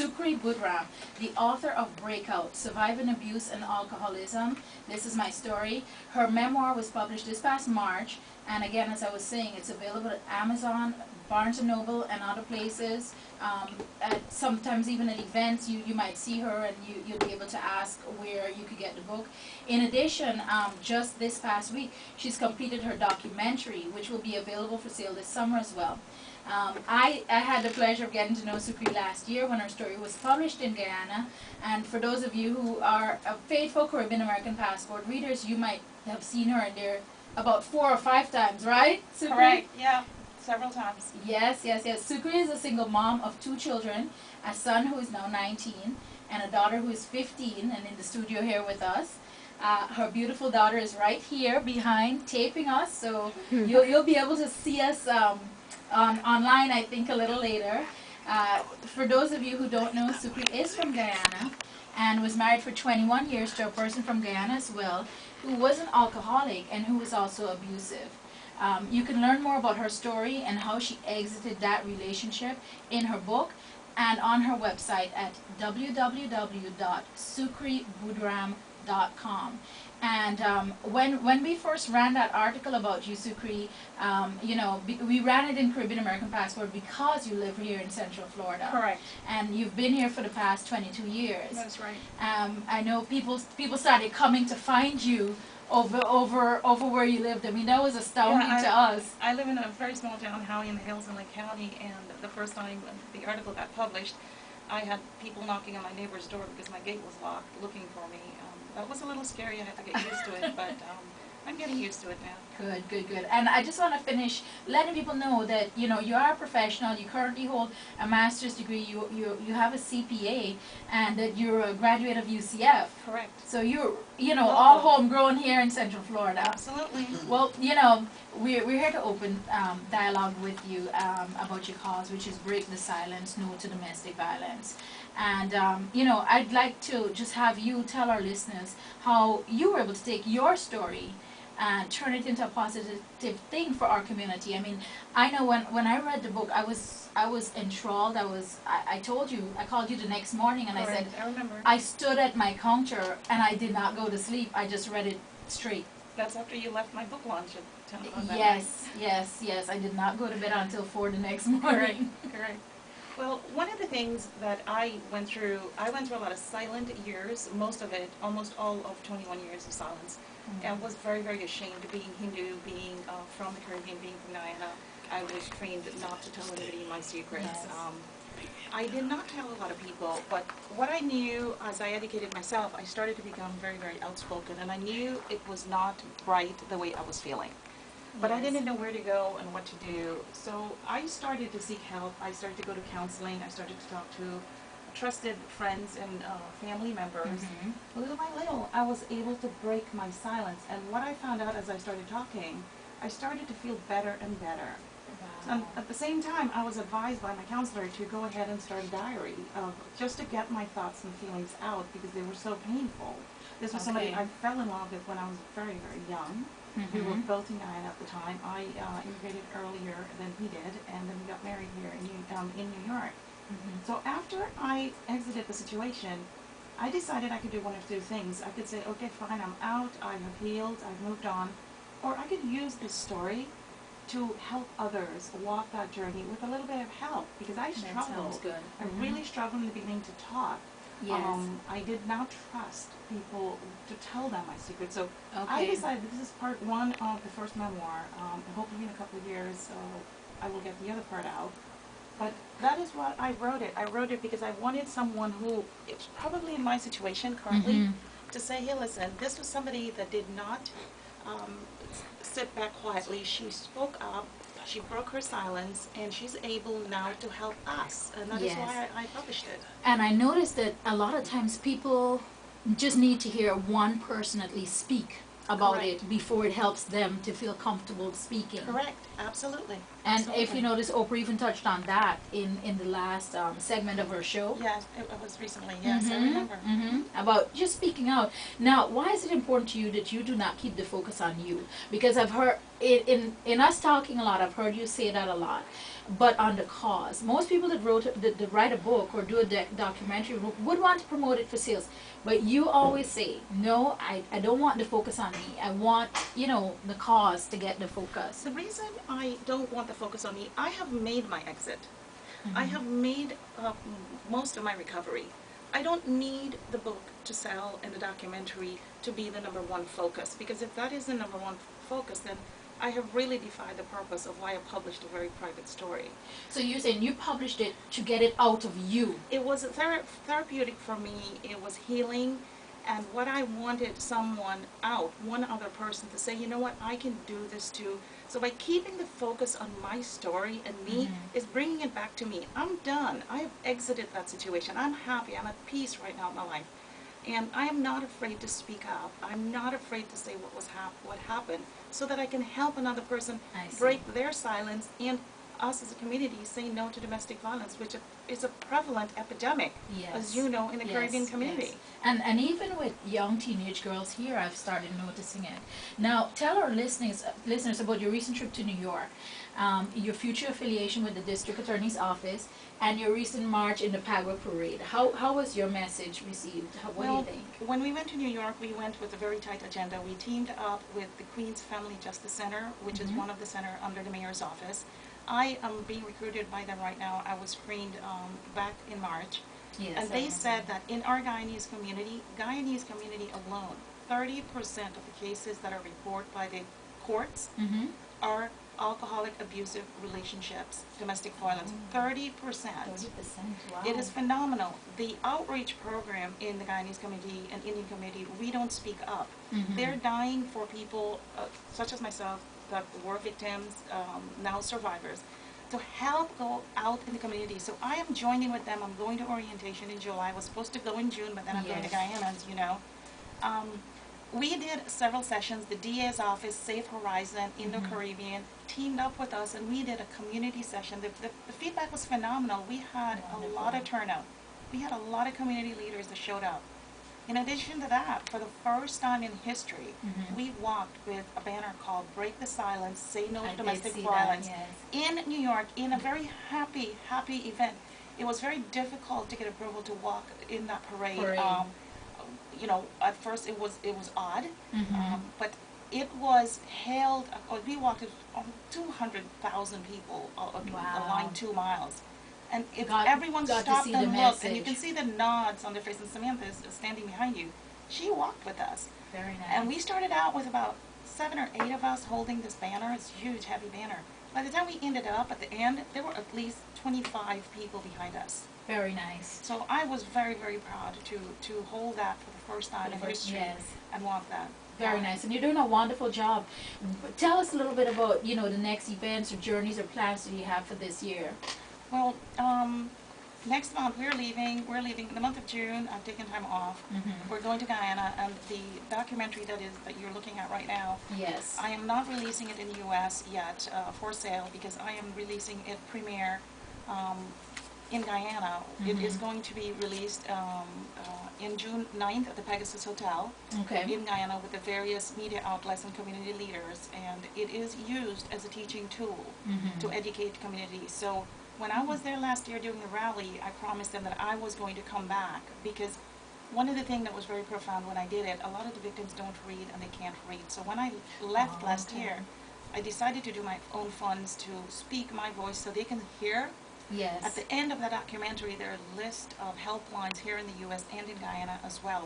Sukree, the author of Breakout, Surviving Abuse and Alcoholism. This is my story. Her memoir was published this past March, and again, as I was saying, it's available at Amazon, Barnes & Noble, and other places. Sometimes even at events, you might see her and you'll be able to ask where you could get the book. In addition, just this past week, she's completed her documentary, which will be available for sale this summer as well. I had the pleasure of getting to know Sukree last year when her story was published in Guyana, and for those of you who are faithful Caribbean American Passport readers, you might have seen her in there about 4 or 5 times, right, Sukree? Correct, yeah, several times. Yes. Sukree is a single mom of 2 children, a son who is now 19, and a daughter who is 15, and in the studio here with us. Her beautiful daughter is right here behind, taping us, so you'll be able to see us online, I think, a little later. For those of you who don't know, Sukree is from Guyana and was married for 21 years to a person from Guyana as well, who was an alcoholic and who was also abusive. You can learn more about her story and how she exited that relationship in her book and on her website at www.sukreebudram.com. And when we first ran that article about you, Sukree, we ran it in Caribbean American Passport because you live here in Central Florida. Correct. And you've been here for the past 22 years. That's right. I know people started coming to find you over where you lived. I mean, that was astounding to us. I live in a very small town, Howie in the Hills in Lake County, and the first time the article got published, I had people knocking on my neighbor's door because my gate was locked, looking for me. That was a little scary. I had to get used to it, but I'm getting used to it now. Good. And I just want to finish letting people know that you are a professional. You currently hold a master's degree. You have a CPA, and that you're a graduate of UCF. Correct. So you're all homegrown here in Central Florida. Absolutely. Well, we're here to open dialogue with you about your cause, which is Break the Silence, No to Domestic Violence. And I'd like to just have you tell our listeners how you were able to take your story and turn it into a positive thing for our community. I mean, I know when I read the book, I was enthralled. I told you, I called you the next morning and Correct. I said, I remember. I stood at my counter and I did not go to sleep. I just read it straight. That's after you left my book launch at 10 on that Yes. I did not go to bed until 4 the next morning. Correct. Well, one of the things that I went through a lot of silent years, most of it, almost all of 21 years of silence, and was very, very ashamed of being Hindu, being from the Caribbean, being from Guyana. I was trained not to tell anybody my secrets. Yes. I did not tell a lot of people, but what I knew as I educated myself, I started to become very, very outspoken, and I knew it was not right the way I was feeling. But I didn't know where to go and what to do. So I started to seek help. I started to go to counseling. I started to talk to trusted friends and family members. Little by little, I was able to break my silence. And what I found out as I started talking, I started to feel better and better. Wow. And at the same time, I was advised by my counselor to go ahead and start a diary, just to get my thoughts and feelings out because they were so painful. This was somebody I fell in love with when I was very, very young. We were both in Guyana at the time. I immigrated earlier than he did, and then we got married here in New York. So after I exited the situation, I decided I could do one of 2 things. I could say, okay, fine, I'm out, I have healed, I've moved on, or I could use this story to help others walk that journey with a little bit of help, because I struggled. That sounds good. I really struggled in the beginning to talk. Yes. I did not trust people to tell them my secret. So I decided this is part 1 of the first memoir. Hopefully in a couple of years I will get the other part out. But that is what I wrote it. I wrote it because I wanted someone who is probably in my situation currently to say, hey, listen, this was somebody that did not sit back quietly. She spoke up. She broke her silence, and she's able now to help us, and that is why I published it. And I noticed that a lot of times people just need to hear one person at least speak about it before it helps them to feel comfortable speaking. Correct, absolutely. And Absolutely. if you notice, Oprah even touched on that in the last segment of her show. Yes, it was recently. Yes, I remember. About just speaking out. Now, why is it important to you that you do not keep the focus on you? Because I've heard in us talking a lot, I've heard you say that a lot. But on the cause, most people that write a book or do a documentary would want to promote it for sales. But you always say, no, I don't want the focus on me. I want, the cause to get the focus. The reason I don't want the focus on me, I have made my exit. I have made most of my recovery. I don't need the book to sell and the documentary to be the #1 focus, because if that is the #1 focus, then I have really defied the purpose of why I published a very private story. So you're saying you published it to get it out of you? It was therapeutic for me. It was healing. And what I wanted someone out, one other person, to say, you know what, I can do this too. So by keeping the focus on my story and me, is bringing it back to me. I'm done. I have exited that situation. I'm happy. I'm at peace right now in my life. And I am not afraid to speak up. I'm not afraid to say what happened, so that I can help another person break their silence, and us as a community say no to domestic violence, which is a prevalent epidemic, as you know, in the Caribbean community. Yes. And even with young teenage girls here, I've started noticing it. Now, tell our listeners about your recent trip to New York, your future affiliation with the District Attorney's Office, and your recent march in the Pagua Parade. How was your message received? What do you think? When we went to New York, we went with a very tight agenda. We teamed up with the Queens Family Justice Center, which is one of the center under the mayor's office. I am being recruited by them right now. I was screened back in March. Yes, and they said that in our Guyanese community alone, 30% of the cases that are reported by the courts are alcoholic abusive relationships, domestic violence. 30%. 30%, wow. It is phenomenal. The outreach program in the Guyanese community and Indian community, we don't speak up. They're dying for people such as myself that were victims, now survivors, to help go out in the community. So I am joining with them. I'm going to orientation in July. I was supposed to go in June, but then I'm going to Guyana, as you know. We did several sessions. The DA's office, Safe Horizon, Indo-Caribbean, teamed up with us, and we did a community session. The feedback was phenomenal. We had a lot of turnout. We had a lot of community leaders that showed up. In addition to that, for the first time in history, we walked with a banner called Break the Silence, Say No to Domestic Violence in New York, in a very happy event. It was very difficult to get approval to walk in that parade. You know, at first it was odd, but it was held. We walked 200,000 people along 2 miles. And if everyone stopped and looked, and you can see the nods on their face, and Samantha is standing behind you, she walked with us. Very nice. And we started out with about 7 or 8 of us holding this banner. It's a huge, heavy banner. By the time we ended up at the end, there were at least 25 people behind us. Very nice. So I was very, very proud to hold that for the first time in history and walk that. Very nice. And you're doing a wonderful job. Tell us a little bit about, the next events or journeys or plans that you have for this year. Well, next month we're leaving in the month of June. I'm taking time off. We're going to Guyana, and the documentary that you're looking at right now, I am not releasing it in the U.S. yet for sale, because I am releasing it premiere in Guyana. It is going to be released in June 9th at the Pegasus Hotel in Guyana with the various media outlets and community leaders, and it is used as a teaching tool to educate the community. So when I was there last year doing the rally, I promised them that I was going to come back, because one of the things that was very profound when I did it, a lot of the victims don't read and they can't read. So when I left last year, I decided to do my own funds to speak my voice so they can hear. At the end of the documentary, there are a list of helplines here in the U.S. and in Guyana as well.